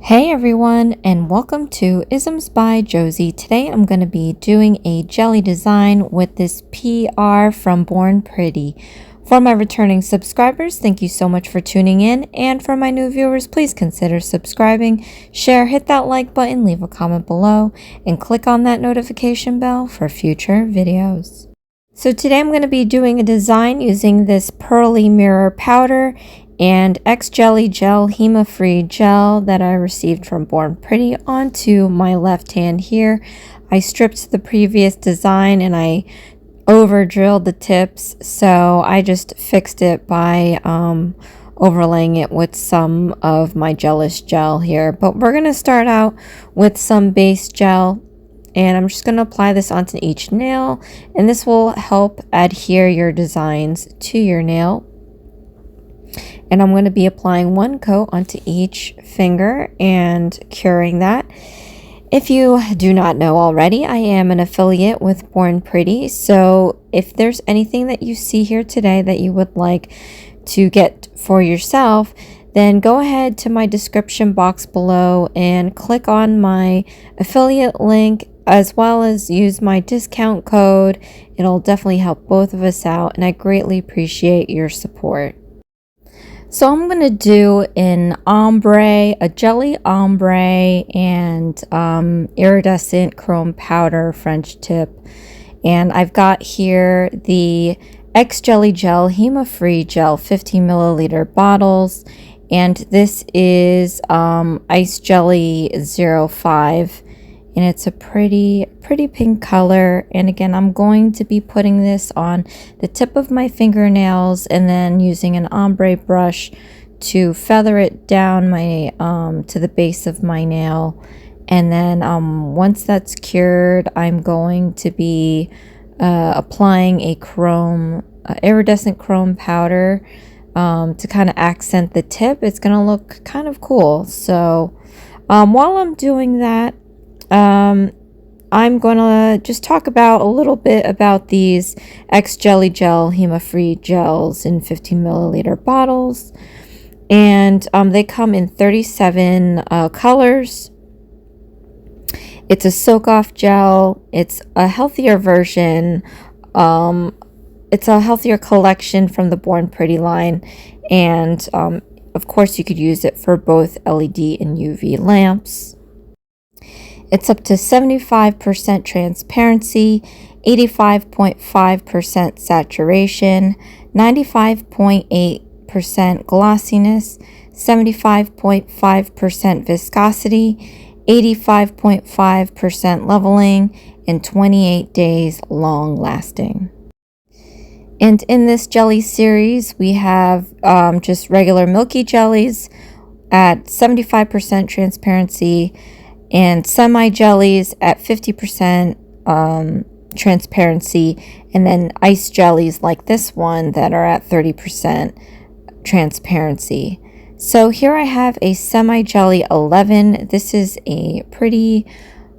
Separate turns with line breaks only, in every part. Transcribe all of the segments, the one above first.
Hey everyone, and welcome to Isms by Josie. Today I'm going to be doing a jelly design with this PR from Born Pretty. For my returning subscribers, thank you so much for tuning in, and for my new viewers, please consider subscribing, share, hit that like button, leave a comment below, and click on that notification bell for future videos. So today I'm going to be doing a design using this Pearly mirror powder and X Jelly Gel Hema Free Gel that I received from Born Pretty onto my left hand here. I stripped the previous design and I over drilled the tips, so I just fixed it by overlaying it with some of my Gelish gel here. But we're going to start out with some base gel, and I'm just going to apply this onto each nail, and this will help adhere your designs to your nail. And I'm going to be applying one coat onto each finger and curing that. If you do not know already, I am an affiliate with Born Pretty. So if there's anything that you see here today that you would like to get for yourself, then go ahead to my description box below and click on my affiliate link, as well as use my discount code. It'll definitely help both of us out, and I greatly appreciate your support. So I'm going to do an ombre, a jelly ombre, and iridescent chrome powder French tip. And I've got here the X Jelly Gel Hema Free Gel 15 milliliter bottles. And this is Ice Jelly 05. And it's a pretty pink color. And again, I'm going to be putting this on the tip of my fingernails and then using an ombre brush to feather it down my to the base of my nail. And then once that's cured, I'm going to be applying a iridescent chrome powder to kind of accent the tip. It's going to look kind of cool. So while I'm doing that, I'm gonna just talk about a little bit about these X Jelly Gel Hema Free Gels in 15 milliliter bottles, and they come in 37 colors. It's a soak-off gel. It's a healthier version. It's a healthier collection from the Born Pretty line, and of course you could use it for both LED and UV lamps. It's up to 75% transparency, 85.5% saturation, 95.8% glossiness, 75.5% viscosity, 85.5% leveling, and 28 days long lasting. And in this jelly series, we have just regular milky jellies at 75% transparency, and semi-jellies at 50% transparency, and then ice jellies like this one that are at 30% transparency. So here I have a semi-jelly 11. This is a pretty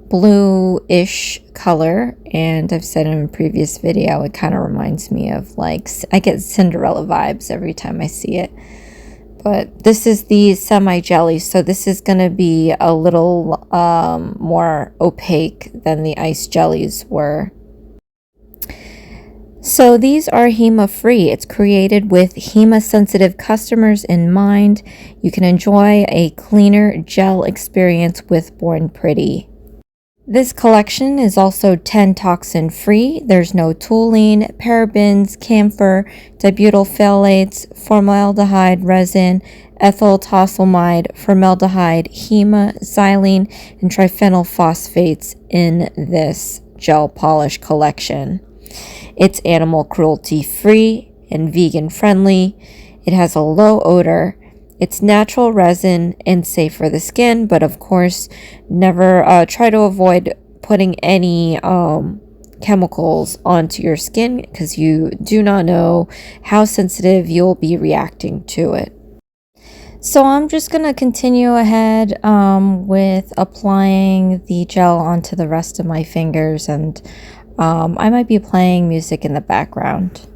blue-ish color, and I've said in a previous video, it kind of reminds me of, like, I get Cinderella vibes every time I see it. But this is the semi-jelly, so this is going to be a little more opaque than the ice jellies were. So these are Hema free. It's created with Hema sensitive customers in mind. You can enjoy a cleaner gel experience with Born Pretty. This collection is also 10 toxin free. There's no toluene, parabens, camphor, dibutyl phthalates, formaldehyde resin, ethyl tosylmide, formaldehyde, hema, xylene, and triphenyl phosphates in this gel polish collection. It's animal cruelty free and vegan friendly. It has a low odor. It's natural resin and safe for the skin, but of course, never try to avoid putting any chemicals onto your skin, because you do not know how sensitive you'll be reacting to it. So I'm just going to continue ahead with applying the gel onto the rest of my fingers, and I might be playing music in the background.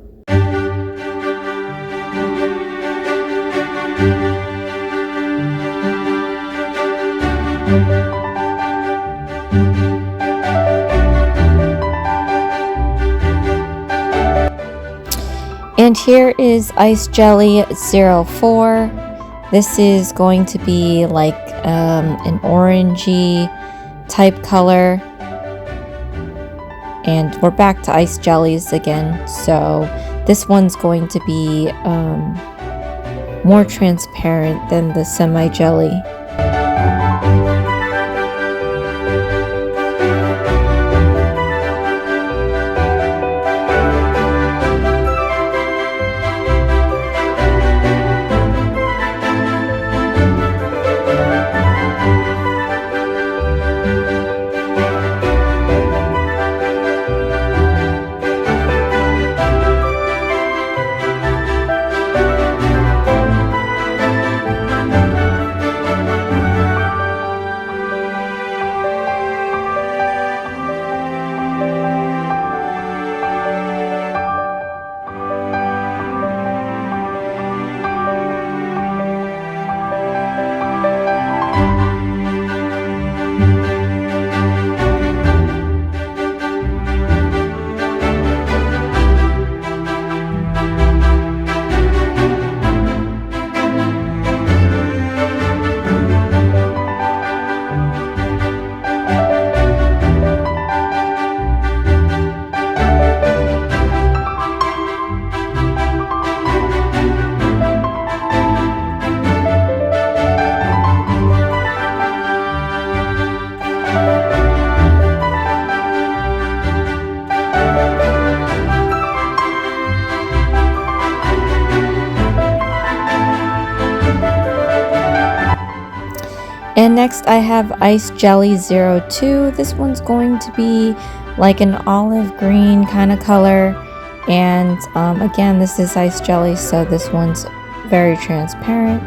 And here is Ice Jelly 04. This is going to be like an orangey type color. And we're back to ice jellies again. So this one's going to be more transparent than the semi-jelly. And next I have Ice Jelly 02. This one's going to be like an olive green kind of color. And again, this is ice jelly, so this one's very transparent.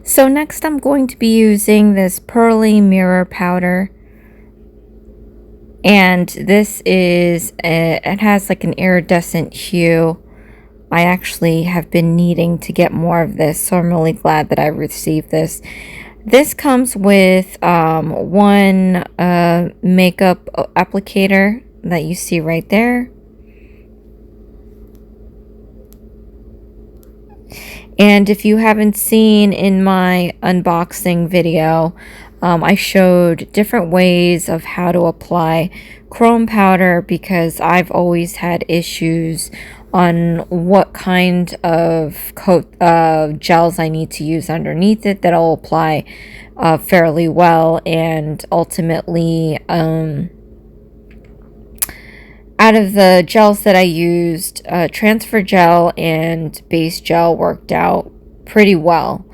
So next I'm going to be using this Pearly mirror powder, and this is it has like an iridescent hue. I actually have been needing to get more of this, so I'm really glad that I received this. This comes with one makeup applicator that you see right there. And if you haven't seen in my unboxing video, I showed different ways of how to apply chrome powder, because I've always had issues on what kind of gels I need to use underneath it that'll apply fairly well. And ultimately, out of the gels that I used, transfer gel and base gel worked out pretty well.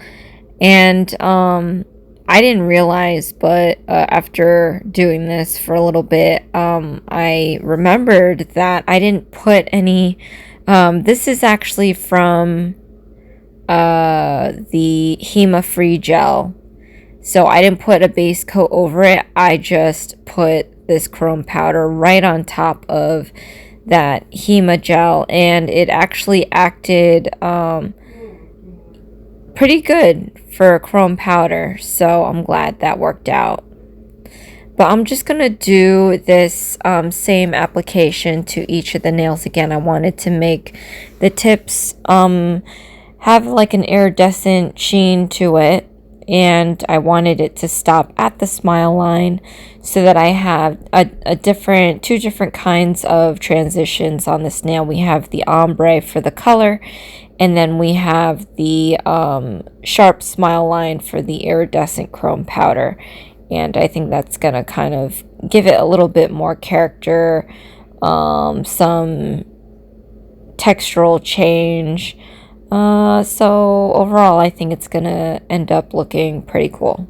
And I didn't realize, but after doing this for a little bit, I remembered that I didn't put any. This is actually from the Hema free gel. So I didn't put a base coat over it. I just put this chrome powder right on top of that Hema gel, and it actually acted pretty good for chrome powder, so I'm glad that worked out. But I'm just gonna do this same application to each of the nails again. I wanted to make the tips have like an iridescent sheen to it, and I wanted it to stop at the smile line so that I have two different kinds of transitions on this nail. We have the ombre for the color, and then we have the sharp smile line for the iridescent chrome powder. And I think that's going to kind of give it a little bit more character, some textural change. So overall, I think it's going to end up looking pretty cool.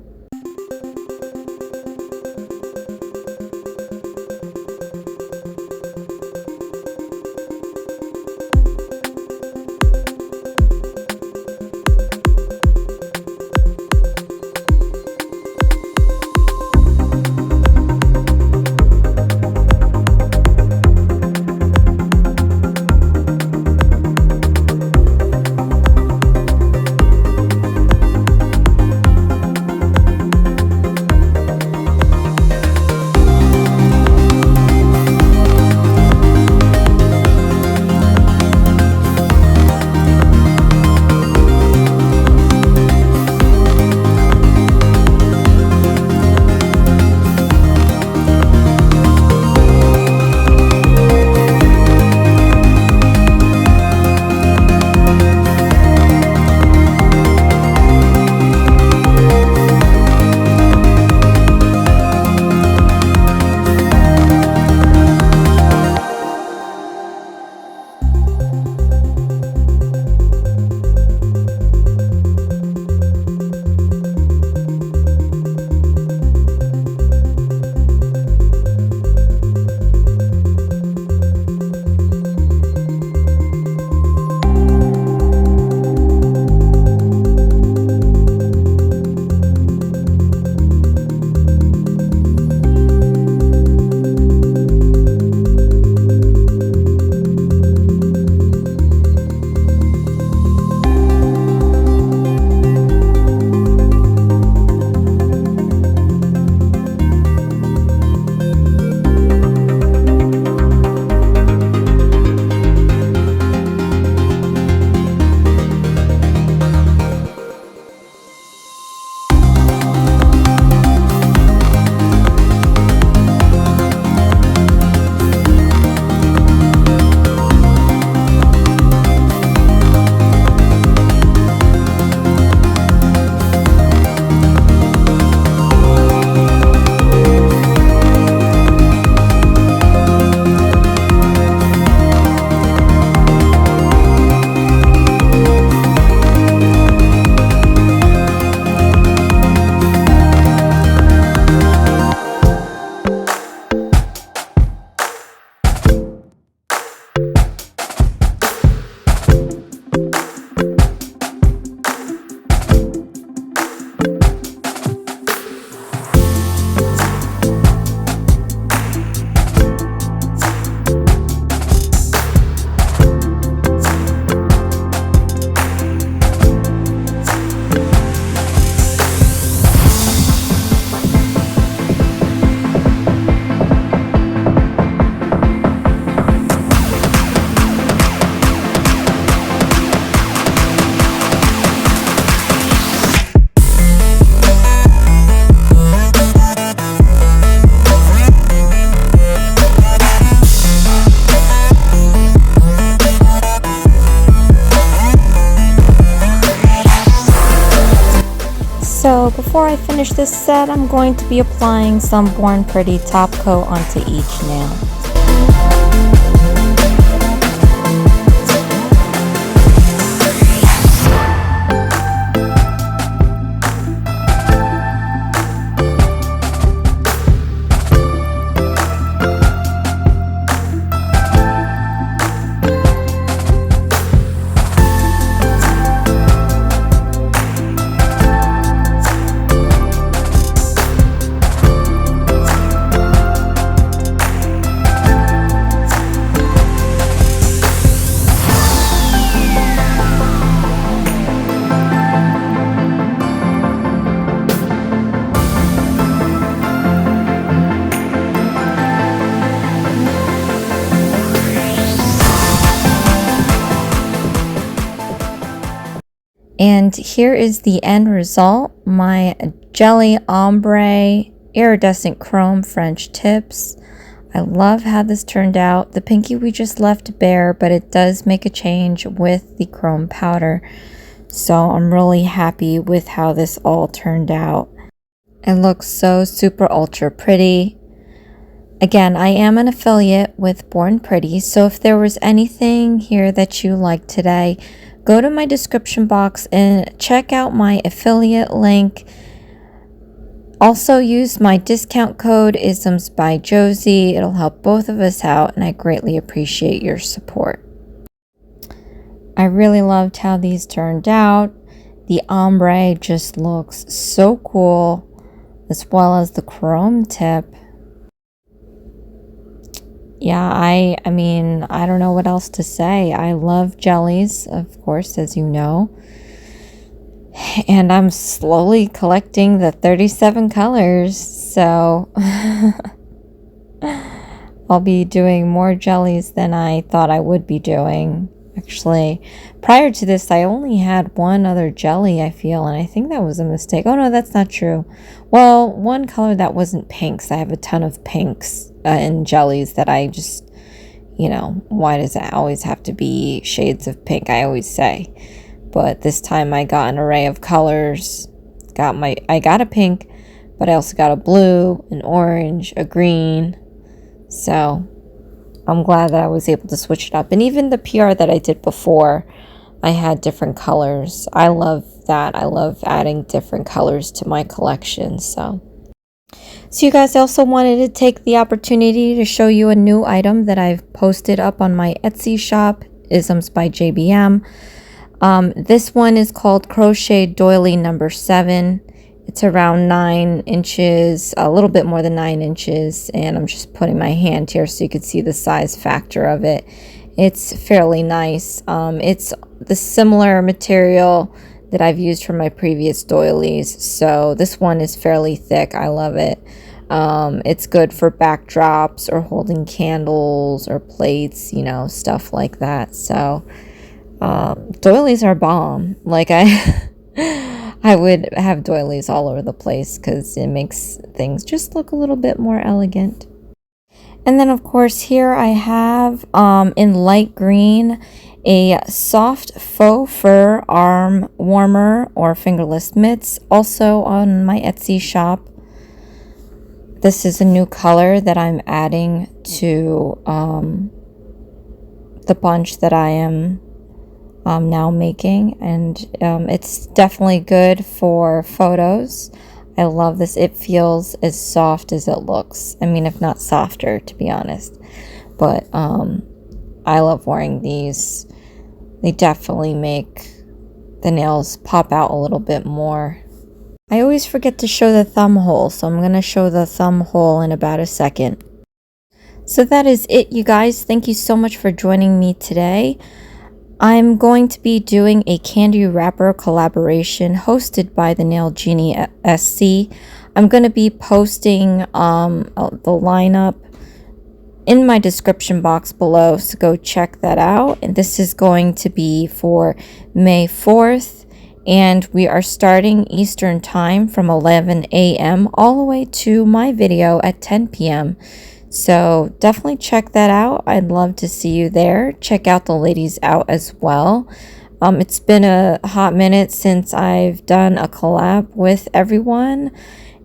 So before I finish this set, I'm going to be applying some Born Pretty top coat onto each nail. And here is the end result. My jelly ombre iridescent chrome French tips. I love how this turned out. The pinky we just left bare, but it does make a change with the chrome powder. So I'm really happy with how this all turned out. It looks so super ultra pretty. Again, I am an affiliate with Born Pretty, so if there was anything here that you liked today, go to my description box and check out my affiliate link. Also use my discount code IsmsbyJosie. It'll help both of us out, and I greatly appreciate your support. I really loved how these turned out. The ombre just looks so cool, as well as the chrome tip. Yeah, I mean, I don't know what else to say. I love jellies, of course, as you know. And I'm slowly collecting the 37 colors, so I'll be doing more jellies than I thought I would be doing. Actually, prior to this, I only had one other jelly, I feel, and I think that was a mistake. Oh, no, that's not true. Well, one color that wasn't pinks. I have a ton of pinks in jellies that I just, you know, why does it always have to be shades of pink, I always say. But this time I got an array of colors. I got a pink, but I also got a blue, an orange, a green. So I'm glad that I was able to switch it up. And even the PR that I did before, I had different colors. I love that. I love adding different colors to my collection. So you guys, also wanted to take the opportunity to show you a new item that I've posted up on my Etsy shop, IsmsbyJBM. This one is called Crochet Doily number 7. It's around 9 inches, a little bit more than 9 inches, and I'm just putting my hand here so you can see the size factor of it. It's fairly nice. It's the similar material that I've used for my previous doilies, so this one is fairly thick. I love it. It's good for backdrops or holding candles or plates, you know, stuff like that. So doilies are bomb. Like I would have doilies all over the place because it makes things just look a little bit more elegant. And then of course here I have in light green a soft faux fur arm warmer or fingerless mitts, also on my Etsy shop. This is a new color that I'm adding to the bunch that I am now making, and it's definitely good for photos. I love this. It feels as soft as it looks. I mean, if not softer, to be honest. But I love wearing these. They definitely make the nails pop out a little bit more. I always forget to show the thumb hole, so I'm going to show the thumb hole in about a second. So that is it, you guys. Thank you so much for joining me today. I'm going to be doing a candy wrapper collaboration hosted by the Nail Genie SC. I'm going to be posting the lineup in my description box below, so go check that out. And this is going to be for May 4th, and we are starting Eastern time from 11 a.m. all the way to my video at 10 p.m. So definitely check that out. I'd love to see you there. Check out the ladies out as well. It's been a hot minute since I've done a collab with everyone,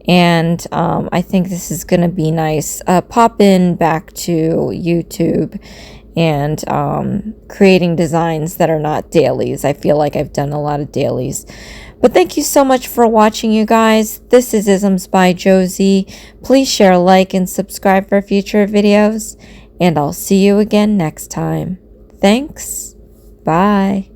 and I think this is going to be nice. Pop in back to YouTube and creating designs that are not dailies. I feel like I've done a lot of dailies. But thank you so much for watching, you guys. This is Isms by Josie. Please share, like, and subscribe for future videos. And I'll see you again next time. Thanks. Bye.